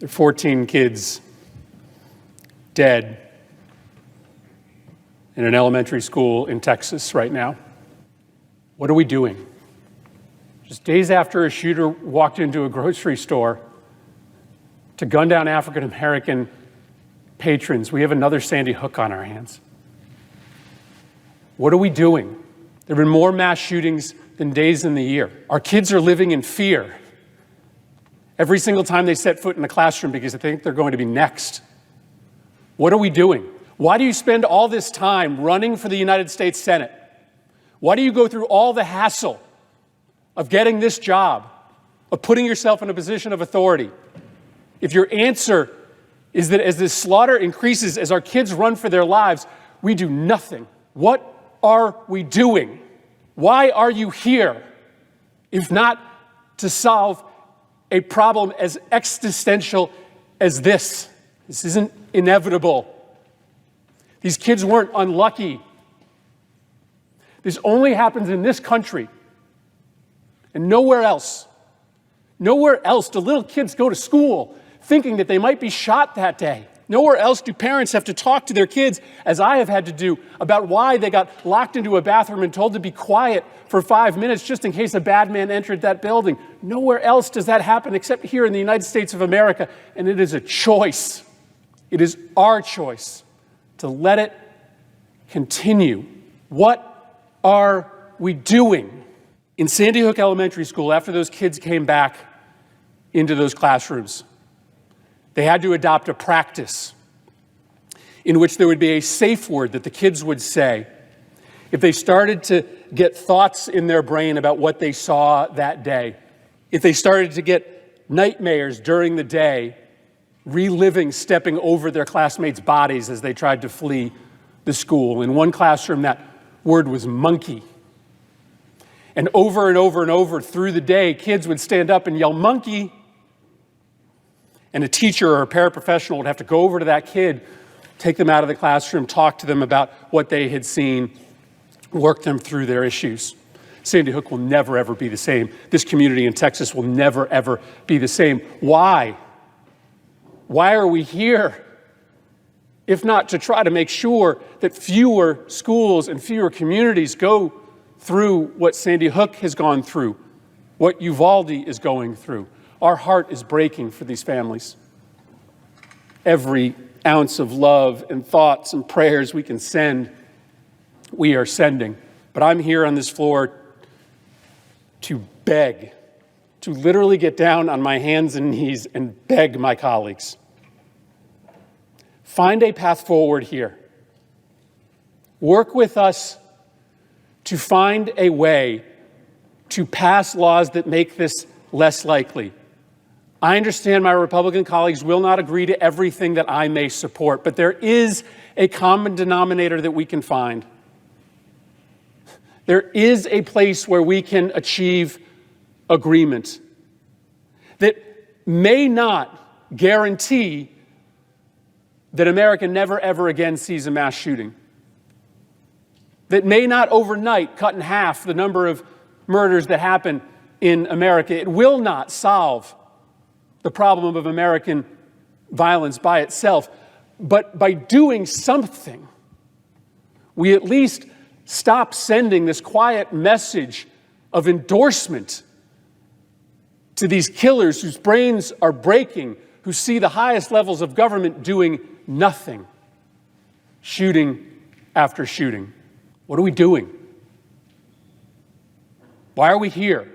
There are 14 kids dead in an elementary school in Texas right now. What are we doing? Just days after a shooter walked into a grocery store to gun down African-American patrons, we have another Sandy Hook on our hands. What are we doing? There have been more mass shootings than days in the year. Our kids are living in fear every single time they set foot in a classroom because they think they're going to be next. What are we doing? Why do you spend all this time running for the United States Senate? Why do you go through all the hassle of getting this job, of putting yourself in a position of authority? If your answer is that as this slaughter increases, as our kids run for their lives, we do nothing. What are we doing? Why are you here, if not to solve a problem as existential as this? This isn't inevitable. These kids weren't unlucky. This only happens in this country and nowhere else. Nowhere else do little kids go to school thinking that they might be shot that day. Nowhere else do parents have to talk to their kids, as I have had to do, about why they got locked into a bathroom and told to be quiet for 5 minutes just in case a bad man entered that building. Nowhere else does that happen except here in the United States of America, and it is a choice. It is our choice to let it continue. What are we doing? In Sandy Hook Elementary School, after those kids came back into those classrooms, they had to adopt a practice in which there would be a safe word that the kids would say if they started to get thoughts in their brain about what they saw that day, if they started to get nightmares during the day, reliving stepping over their classmates' bodies as they tried to flee the school. In one classroom, that word was monkey. And over and over and over through the day, kids would stand up and yell, "Monkey!" And a teacher or a paraprofessional would have to go over to that kid, take them out of the classroom, talk to them about what they had seen, work them through their issues. Sandy Hook will never, ever be the same. This community in Texas will never, ever be the same. Why? Why are we here? If not to try to make sure that fewer schools and fewer communities go through what Sandy Hook has gone through, what Uvalde is going through. Our heart is breaking for these families. Every ounce of love and thoughts and prayers we can send, we are sending. But I'm here on this floor to beg, to literally get down on my hands and knees and beg my colleagues. Find a path forward here. Work with us to find a way to pass laws that make this less likely. I understand my Republican colleagues will not agree to everything that I may support, but there is a common denominator that we can find. There is a place where we can achieve agreement that may not guarantee that America never, ever again sees a mass shooting, that may not overnight cut in half the number of murders that happen in America. It will not solve the problem of American violence by itself. But by doing something, we at least stop sending this quiet message of endorsement to these killers whose brains are breaking, who see the highest levels of government doing nothing, shooting after shooting. What are we doing? Why are we here?